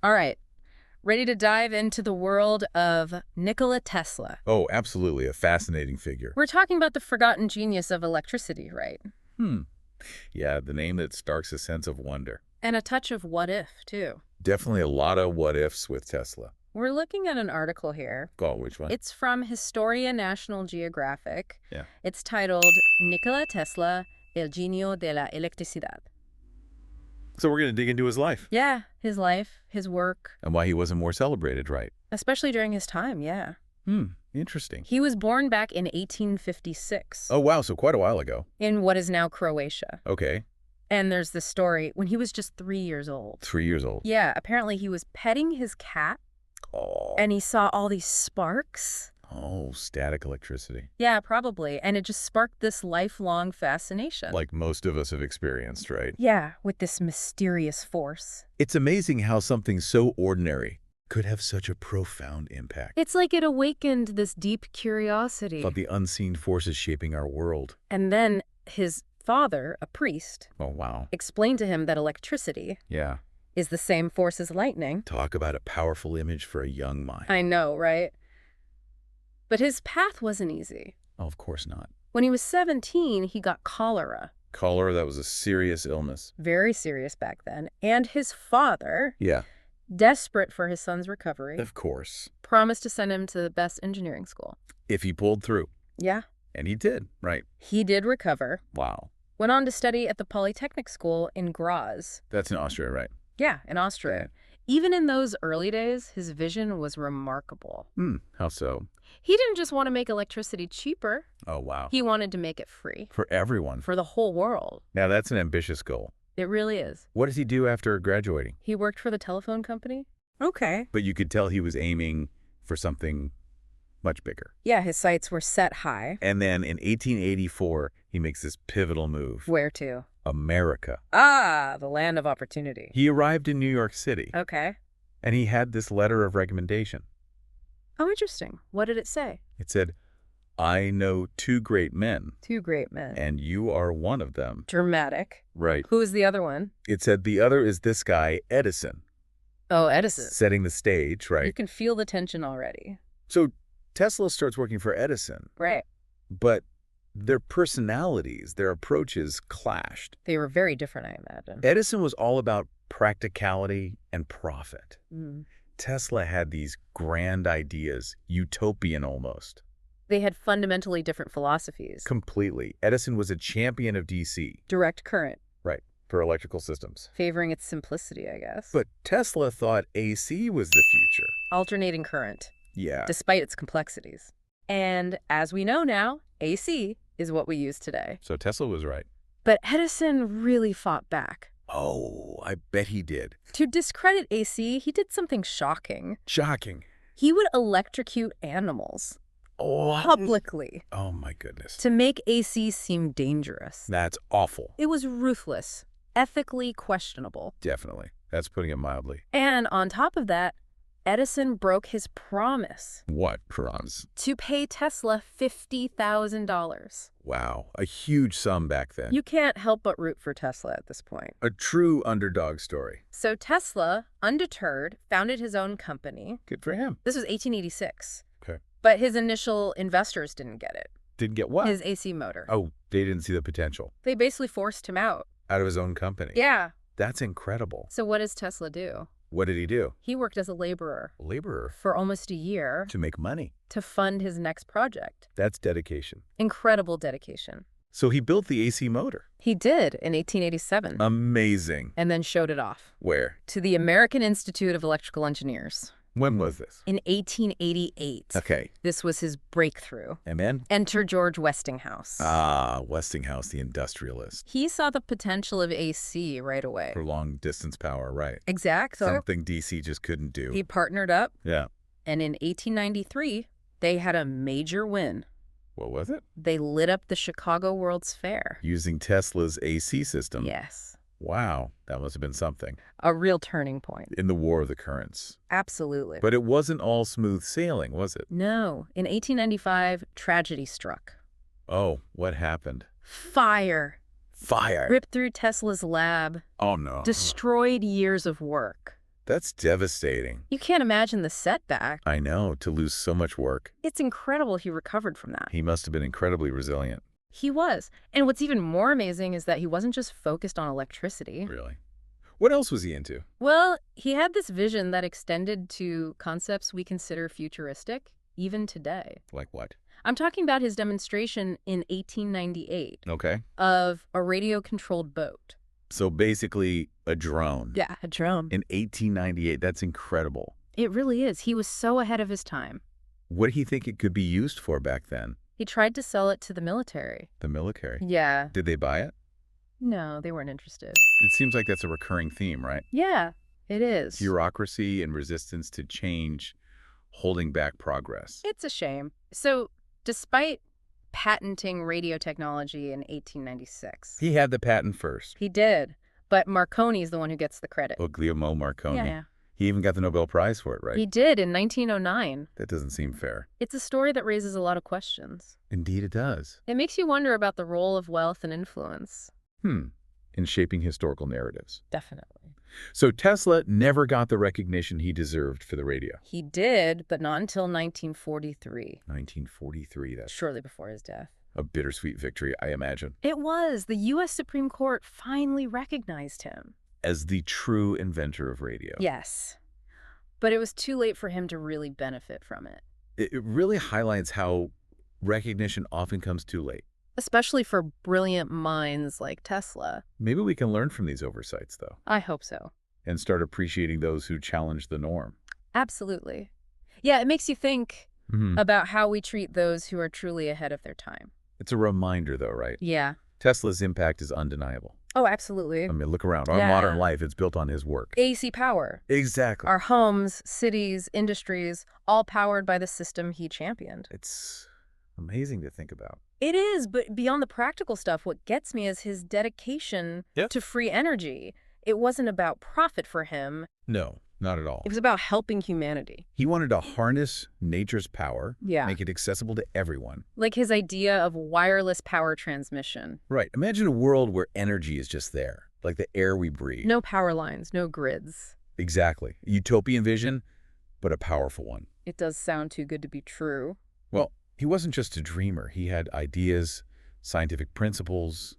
All right, ready to dive into the world of Nikola Tesla. Oh, absolutely. A fascinating figure. We're talking about the forgotten genius of electricity, right? Yeah, the name that sparks a sense of wonder. And a touch of what if, too. Definitely a lot of what-ifs with Tesla. We're looking at an article here. Oh, which one? It's from Historia National Geographic. Yeah. It's titled Nikola Tesla, el genio de la electricidad. So we're going to dig into his life. Yeah, his life, his work. And why he wasn't more celebrated, right? Especially during his time, yeah. Interesting. He was born back in 1856. Oh, wow, so quite a while ago. In what is now Croatia. Okay. And there's this story when he was just 3 years old. 3 years old. Yeah, apparently he was petting his cat. Oh. And he saw all these sparks. Oh, static electricity. Yeah, probably. And it just sparked this lifelong fascination. Like most of us have experienced, right? Yeah, with this mysterious force. It's amazing how something so ordinary could have such a profound impact. It's like it awakened this deep curiosity. About the unseen forces shaping our world. And then his father, a priest, Oh, wow. explained to him that electricity Yeah. is the same force as lightning. Talk about a powerful image for a young mind. I know, right? But his path wasn't easy. Oh, of course not. When he was 17, he got cholera. Cholera, that was a serious illness. Very serious back then. And his father, Yeah. desperate for his son's recovery, Of course. promised to send him to the best engineering school. If he pulled through. Yeah, And he did, right? he did recover. Wow. Went on to study at the Polytechnic School in Graz. That's in Austria, right? Yeah, in Austria. Even in those early days, his vision was remarkable. How so? He didn't just want to make electricity cheaper. Oh, wow. He wanted to make it free. For everyone. For the whole world. Now, that's an ambitious goal. It really is. What does he do after graduating? He worked for the telephone company. Okay. But you could tell he was aiming for something much bigger. Yeah, his sights were set high. And then in 1884, he makes this pivotal move. Where to? America. Ah, the land of opportunity. He arrived in New York City. Okay. And he had this letter of recommendation. Oh, interesting. What did it say? It said, I know 2 great men, Two great men. and you are one of them. Dramatic. Right. Who is the other one? It said the other is this guy, Edison. Oh, Edison. Setting the stage, You right? can feel the tension already. So Tesla starts working for Edison, Right. but their personalities, their approaches clashed. They were very different, I imagine. Edison was all about practicality and profit. Mm. Tesla had these grand ideas, utopian almost. They had fundamentally different philosophies. Completely. Edison was a champion of DC. Direct current, Right, for electrical systems. favoring its simplicity, I guess. But Tesla thought AC was the future. Alternating current, Yeah. despite its complexities. And as we know now, AC is what we use today. So Tesla was right. But Edison really fought back. Oh, I bet he did. To discredit AC, he did something shocking. Shocking. He would electrocute animals Oh, publicly oh my goodness. to make AC seem dangerous. That's awful. It was ruthless, ethically questionable. Definitely. That's putting it mildly. And on top of that, Edison broke his promise What, Franz? to pay Tesla $50,000. Wow. A huge sum back then. You can't help but root for Tesla at this point. A true underdog story. So Tesla, undeterred, founded his own company. Good for him. This was 1886. Okay. But his initial investors didn't get it. Didn't get what? His AC motor. Oh, they didn't see the potential. They basically forced him out. Out of his own company. Yeah. That's incredible. So what does Tesla do? What did he do? He worked as a laborer A laborer. for almost a year To make money. to fund his next project. That's dedication. Incredible dedication. So he built the AC motor. He did in 1887 Amazing. and then showed it off Where? to the American Institute of Electrical Engineers When was this? in 1888. Okay. This was his breakthrough. And then? Enter George Westinghouse. Ah, Westinghouse, the industrialist. He saw the potential of AC right away. For long distance power, right. Exactly. Something DC just couldn't do. He partnered up, Yeah. and in 1893, they had a major win. What was it? They lit up the Chicago World's Fair. Using Tesla's AC system. Yes. Wow, that must have been something. A real turning point. In the War of the Currents. Absolutely. But it wasn't all smooth sailing, was it? No. In 1895, tragedy struck. Oh, what happened? Fire Fire. ripped through Tesla's lab, Oh, no. destroyed years of work. That's devastating. You can't imagine the setback. I know, to lose so much work. It's incredible he recovered from that. He must have been incredibly resilient. He was. And what's even more amazing is that he wasn't just focused on electricity. Really? What else was he into? Well, he had this vision that extended to concepts we consider futuristic, even today. Like what? I'm talking about his demonstration in 1898 Okay. of a radio-controlled boat. So basically a drone. Yeah, a drone. In 1898, that's incredible. It really is. He was so ahead of his time. What do you think it could be used for back then? He tried to sell it to the military. The military? Yeah. Did they buy it? No, they weren't interested. It seems like that's a recurring theme, right? Yeah, it is. Bureaucracy and resistance to change holding back progress. It's a shame. So, despite patenting radio technology in 1896, He had the patent first. he did, but Marconi's the one who gets the credit. Guglielmo Marconi. Yeah. He even got the Nobel Prize for it, right? He did in 1909. That doesn't seem fair. It's a story that raises a lot of questions. Indeed it does. It makes you wonder about the role of wealth and influence. In shaping historical narratives. Definitely. So Tesla never got the recognition he deserved for the radio. He did, but not until 1943, 1943, that's shortly before his death. a bittersweet victory, I imagine. It was. The U.S. Supreme Court finally recognized him. As the true inventor of radio. Yes. But it was too late for him to really benefit from it. It really highlights how recognition often comes too late. Especially for brilliant minds like Tesla. Maybe we can learn from these oversights, though, I hope so. and start appreciating those who challenge the norm. Absolutely. Yeah, it makes you think about how we treat those who are truly ahead of their time. It's a reminder, though, right? Yeah. Tesla's impact is undeniable. Oh, absolutely. I mean, look around. Our Yeah. modern life, it's built on his work. AC power. Exactly. Our homes, cities, industries, all powered by the system he championed. It's amazing to think about. It is, but beyond the practical stuff, what gets me is his dedication Yeah. to free energy. It wasn't about profit for him. No, not at all. It was about helping humanity. He wanted to harness nature's power, Yeah. make it accessible to everyone. Like his idea of wireless power transmission. Right. Imagine a world where energy is just there, like the air we breathe. No power lines, no grids. Exactly. Utopian vision, but a powerful one. It does sound too good to be true. Well, he wasn't just a dreamer. He had ideas, scientific principles,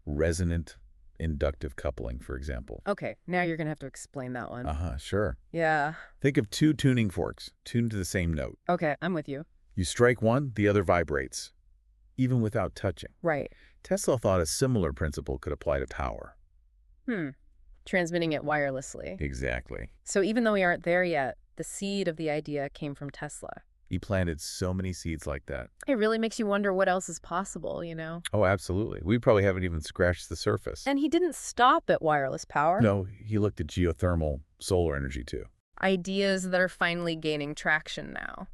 resonant inductive coupling, for example. Okay, now you're going to have to explain that one. Sure. Yeah. Think of two tuning forks, tuned to the same note. Okay, I'm with you. You strike one, the other vibrates, even without touching. Right. Tesla thought a similar principle could apply to power. Transmitting it wirelessly. Exactly. So even though we aren't there yet, the seed of the idea came from Tesla. He planted so many seeds like that. It really makes you wonder what else is possible, you know? Oh, absolutely. We probably haven't even scratched the surface. And he didn't stop at wireless power. No, he looked at geothermal, solar energy too. Ideas that are finally gaining traction now.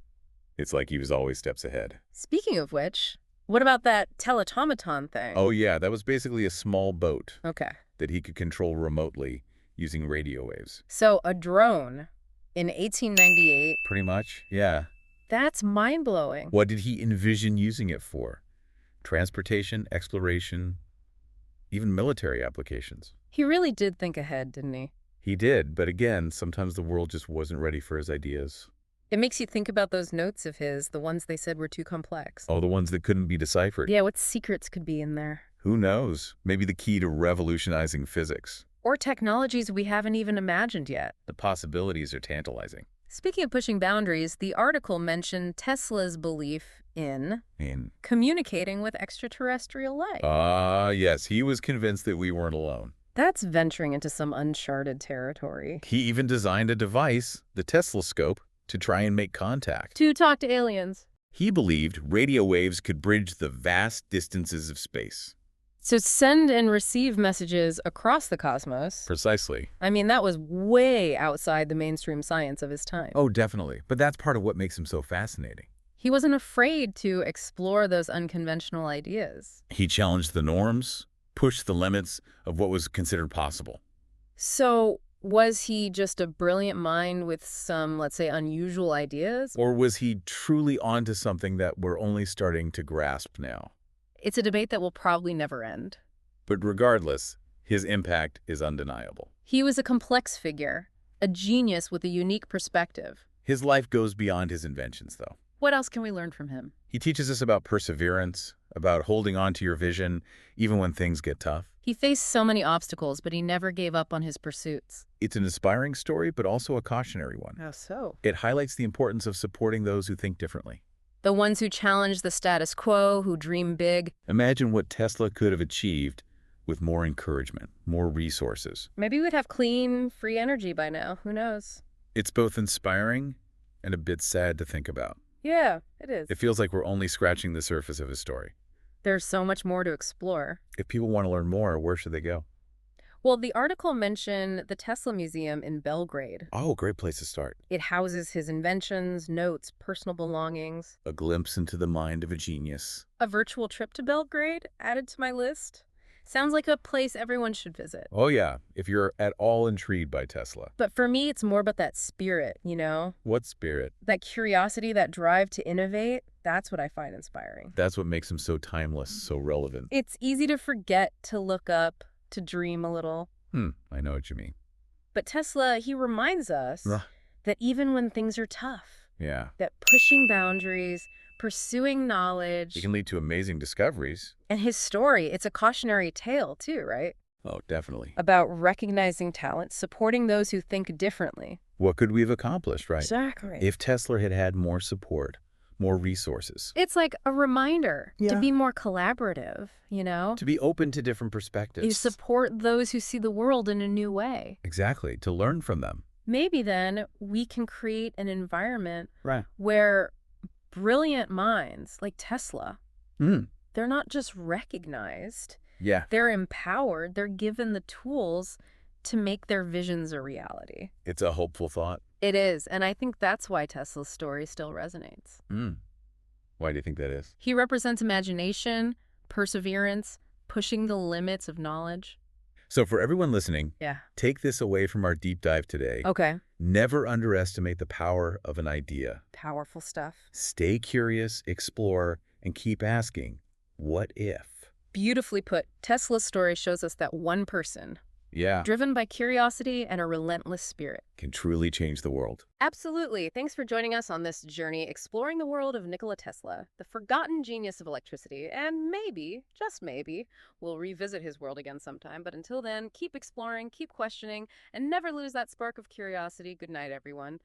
It's like he was always steps ahead. Speaking of which, what about that teletomaton thing? Oh yeah, that was basically a small boat Okay. that he could control remotely using radio waves. So a drone in 1898, Pretty much, yeah. that's mind-blowing. What did he envision using it for? Transportation, exploration, even military applications. He really did think ahead, didn't he? He did, but again, sometimes the world just wasn't ready for his ideas. It makes you think about those notes of his, the ones they said were too complex. Oh, the ones that couldn't be deciphered. Yeah, what secrets could be in there? Who knows? Maybe the key to revolutionizing physics. Or technologies we haven't even imagined yet. The possibilities are tantalizing. Speaking of pushing boundaries, the article mentioned Tesla's belief in communicating with extraterrestrial life. Yes, he was convinced that we weren't alone. That's venturing into some uncharted territory. He even designed a device, the Teslescope, to try and make contact. To talk to aliens. He believed radio waves could bridge the vast distances of space. So send and receive messages across the cosmos. Precisely. I mean, that was way outside the mainstream science of his time. Oh, definitely. But that's part of what makes him so fascinating. He wasn't afraid to explore those unconventional ideas. He challenged the norms, pushed the limits of what was considered possible. So was he just a brilliant mind with some, let's say, unusual ideas? Or was he truly onto something that we're only starting to grasp now? It's a debate that will probably never end. But regardless, his impact is undeniable. He was a complex figure, a genius with a unique perspective. His life goes beyond his inventions, though. What else can we learn from him? He teaches us about perseverance, about holding on to your vision, even when things get tough. He faced so many obstacles, but he never gave up on his pursuits. It's an inspiring story, but also a cautionary one. How so? It highlights the importance of supporting those who think differently. The ones who challenge the status quo, who dream big. Imagine what Tesla could have achieved with more encouragement, more resources. Maybe we'd have clean, free energy by now. Who knows? It's both inspiring and a bit sad to think about. Yeah, it is. It feels like we're only scratching the surface of his story. There's so much more to explore. If people want to learn more, where should they go? Well, the article mentioned the Tesla Museum in Belgrade. Oh, great place to start. It houses his inventions, notes, personal belongings. A glimpse into the mind of a genius. A virtual trip to Belgrade added to my list. Sounds like a place everyone should visit. Oh yeah, if you're at all intrigued by Tesla. But for me, it's more about that spirit, you know? What spirit? That curiosity, that drive to innovate, that's what I find inspiring. That's what makes him so timeless, so relevant. It's easy to forget to look up, to dream a little. I know what you mean. But Tesla, he reminds us that even when things are tough, Yeah. that pushing boundaries, pursuing knowledge, It can lead to amazing discoveries. and his story, it's a cautionary tale too, right? Oh, definitely. About recognizing talent, supporting those who think differently. What could we have accomplished, right? Exactly. If Tesla had had more support, more resources. It's like a reminder to Yeah. be more collaborative, you know? To be open to different perspectives. You support those who see the world in a new way. Exactly, to learn from them. Maybe then we can create an environment Right. where brilliant minds like Tesla, Mm. they're not just recognized, Yeah. they're empowered, they're given the tools to make their visions a reality. It's a hopeful thought. It is, and I think that's why Tesla's story still resonates. Why do you think that is? He represents imagination, perseverance, pushing the limits of knowledge. So for everyone listening, Yeah. take this away from our deep dive today. Okay. Never underestimate the power of an idea. Powerful stuff. Stay curious, explore, and keep asking, what if? Beautifully put. Tesla's story shows us that one person, Yeah, driven by curiosity and a relentless spirit, can truly change the world. Absolutely. Thanks for joining us on this journey exploring the world of Nikola Tesla, the forgotten genius of electricity, and maybe, just maybe, we'll revisit his world again sometime. But until then, keep exploring, keep questioning, and never lose that spark of curiosity. Good night, everyone.